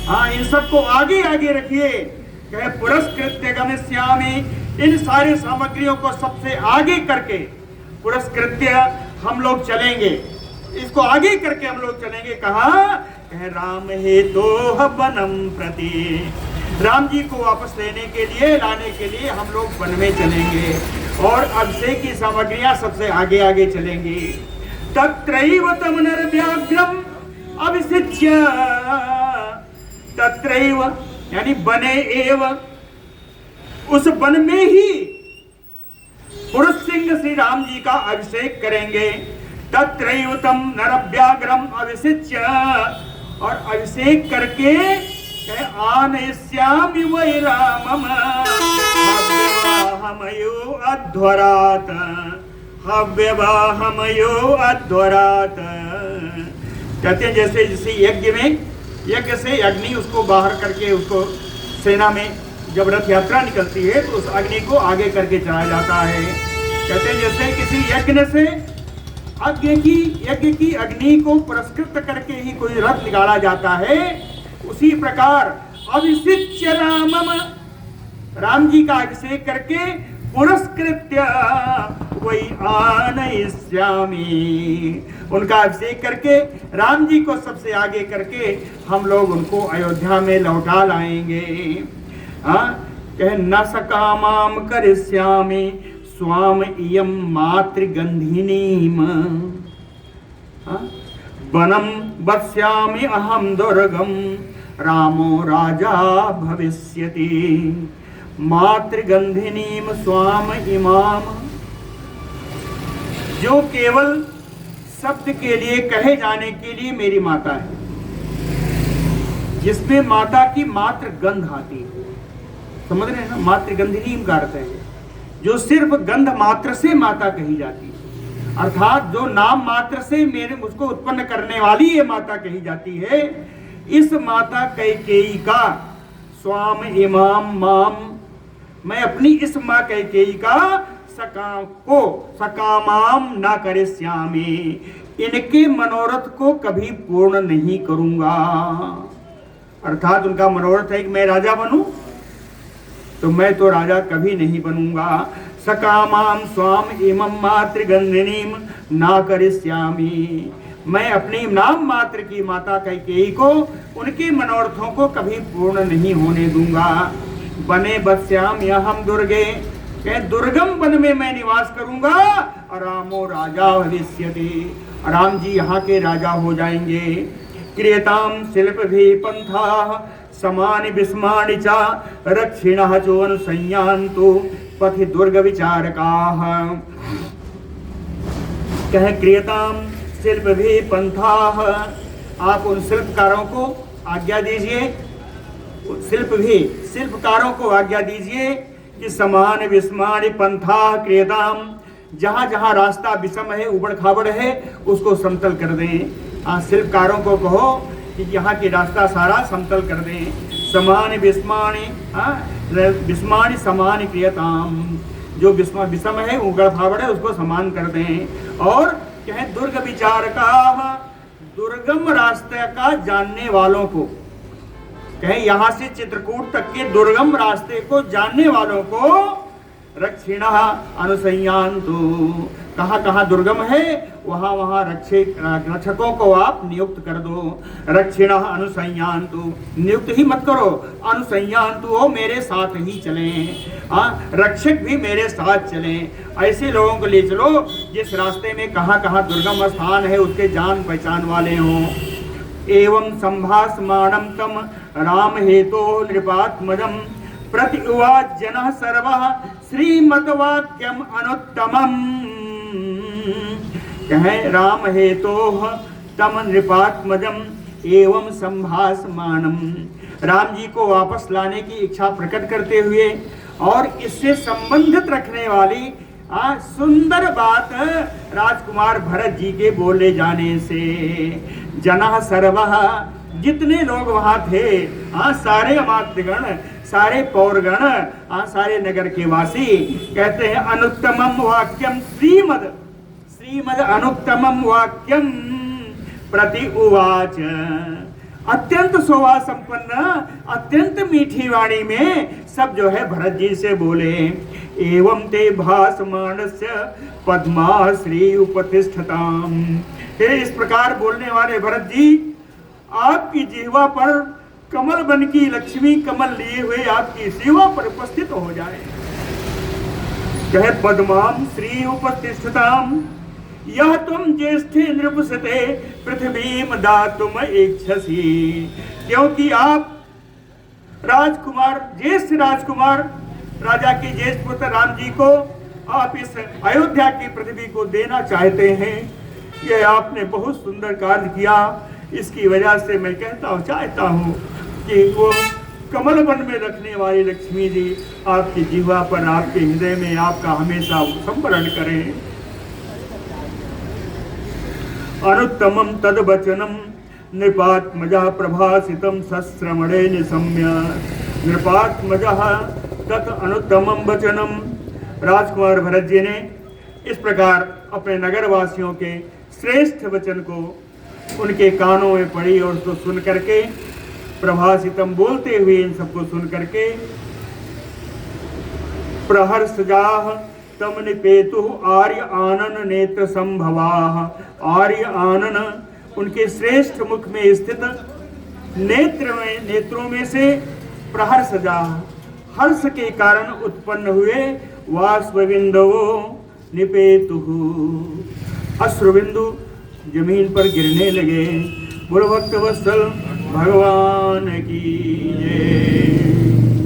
हाँ इन सबको आगे आगे रखिए। कहे पुरस्कृत्य गमिष्यामि, इन सारे सामग्रियों को सबसे आगे करके पुरस्कृत्य हम लोग चलेंगे, इसको आगे करके हम लोग चलेंगे। कहा? कहे राम हेतोः वनं प्रति, राम जी को वापस लेने के लिए, लाने के लिए हम लोग वन में चलेंगे और अभिषेक की सामग्रियां सबसे आगे आगे चलेंगी। तत्रैव तम नरव्याघ्रम अभिषिच्य, तत्रैव यानी बने एव, उस वन में ही पुरुष सिंह श्री राम जी का अभिषेक करेंगे। तत्रैव तम नरव्याघ्रम अभिषिच्य, और अभिषेक करके आनयिष्यामि वै रामम अध्वरात्, हव्यवाहमयो अध्वरात। कहते हैं जैसे जैसे यज्ञ में, यज्ञ से अग्नि उसको बाहर करके उसको सेना में जब रथ यात्रा निकलती है तो उस अग्नि को आगे करके चलाया जाता है। कहते हैं जैसे किसी यज्ञ से यज्ञ की अग्नि को पुरस्कृत करके ही कोई रथ निकाला जाता है, उसी प्रकार अभिषिच्य राम जी का अभिषेक करके पुरस्कृत्य वही आनयिष्यामि, उनका अभिषेक करके राम जी को सबसे आगे करके हम लोग उनको अयोध्या में लौटा लाएंगे। कह न सकामाम करिष्यामि स्वाम इयं मातृगंधिनीम, वनम वत्स्यामि अहम दुर्गम रामो राजा भविष्यति मातृगंधिनीम स्वाम इमाम। जो केवल शब्द के लिए कहे जाने के लिए मेरी माता है, जिसमें माता की मात्र गंध आती है, समझ रहे हैं ना, मातृगंधिनीम का अर्थ है जो सिर्फ गंध मात्र से माता कही जाती है, अर्थात जो नाम मात्र से मेरे मुझको उत्पन्न करने वाली ये माता कही जाती है। इस माता कैकेयी का स्वाम इमाम माम, मैं अपनी इस माँ कैकेयी का सकामाम ना करिष्यामि, इनके मनोरथ को कभी पूर्ण नहीं करूंगा। अर्थात उनका मनोरथ है कि मैं राजा बनूं, तो मैं तो राजा कभी नहीं बनूंगा। सकामाम स्वाम इमं मातृगंधिनीम ना करिष्यामि, मैं अपनी नाम मात्र की माता कैकेयी को उनके मनोरथों को कभी पूर्ण नहीं होने दूंगा। बने बस्याम हम दुर्गे, दुर्गम वन में मैं निवास करूंगा। रामो राजा भविष्यति, राम जी यहाँ के राजा हो जाएंगे। क्रियताम शिल्प भी पंथा समानि विस्मानि च रक्षिणः चोनुसंयान्तु पथि दुर्ग विचारकाः। कह क्रियताम शिल्प भी पंथाः, आप उन शिल्पकारों को आज्ञा दीजिए, शिल्पकारों को आज्ञा दीजिए कि समान विस्मानि पंथा क्रियताम, जहाँ जहाँ रास्ता विषम है, उबड़ खाबड़ है, उसको समतल कर दें। शिल्पकारों को कहो कि यहाँ की रास्ता सारा समतल कर दें। समान विस्मानि विस्मानि समान क्रियताम, जो विषम है, उबड़ खाबड़ है, उसको समान कर दें। और कहें दुर्ग विचार का, दुर्गम रास्ते का जानने वालों को, कहें यहाँ से चित्रकूट तक के दुर्गम रास्ते को जानने वालों को रक्षिण अनुसंयान्तु, कहाँ कहाँ दुर्गम है वहाँ वहाँ रक्षकों को आप नियुक्त कर दो। रक्षिण अनुसंयान्तु, नियुक्त ही मत करो, अनुसंयान्तु हो मेरे साथ ही चलें, रक्षक भी मेरे साथ चलें। ऐसे लोगों को ले चलो जिस रास्ते में कहाँ कहाँ दुर्गम स्थान है उसके जान पहचान वाले हों। एवं संभाषमाणं तम राम हेतो नृपात्मजं प्रति उवाच जनः सर्वः श्रीमद्वाक्यम अनुत्तमम्। कहें राम हेतोः तम नृपात्मजं एवं संभाषमाणं, राम जी को वापस लाने की इच्छा प्रकट करते हुए और इससे संबंधित रखने वाली सुंदर बात राजकुमार भरत जी के बोले जाने से जनः सर्वः, जितने लोग वहां थे, सारे अमात्यगण, सारे पौरगण, सारे नगर के वासी कहते हैं अनुत्तमम वाक्यम श्रीमद अनुत्तमम वाक्यम प्रति उवाच, अत्यंत शोभा संपन्न अत्यंत मीठी वाणी में सब जो है भरत जी से बोले। एवं ते भासमानस्य पद्मा श्री उपतिष्ठताम, इस प्रकार बोलने वाले भरत जी आपकी जिह्वा पर कमल बन की लक्ष्मी कमल लिए हुए आपकी सेवा पर उपस्थित हो जाए। कहे पद्माम श्री उपतिष्ठताम यह तुम ज्येष्ठे नृपसते पृथ्वीम दातुम इच्छसि, क्योंकि आप राजकुमार, ज्येष्ठ राजकुमार, राजा के ज्येष्ठ पुत्र राम जी को आप इस अयोध्या की पृथ्वी को देना चाहते हैं। यह आपने बहुत सुंदर कार्य किया, इसकी वजह से मैं चाहता हूँ कि वो कमल वन में रखने वाली लक्ष्मी जी आपकी जिह्वा पर, आपके हृदय में आपका हमेशा संवरण करें। अनुत्तमं तद्वचनं नृपात्मजः प्रभासितं सश्रमणे निशम्य। नृपात्मजः तत् अनुत्तमं वचनम। राजकुमार भरत जी ने इस प्रकार अपने नगरवासियों के श्रेष्ठ वचन को उनके कानों में पड़ी और उसको सुन करके प्रभासितम बोलते हुए इन सबको सुन करके प्रहर्षजाह तम निपेतु आर्य आनन नेत्र संभवाह। आर्य आनन उनके श्रेष्ठ मुख में स्थित नेत्रों में से प्रहर्षजाह हर्ष के कारण उत्पन्न हुए वाष्पबिंदु निपेतु अश्रुबिंदु जमीन पर गिरने लगे। बोलो भक्त वत्सल भगवान की जय।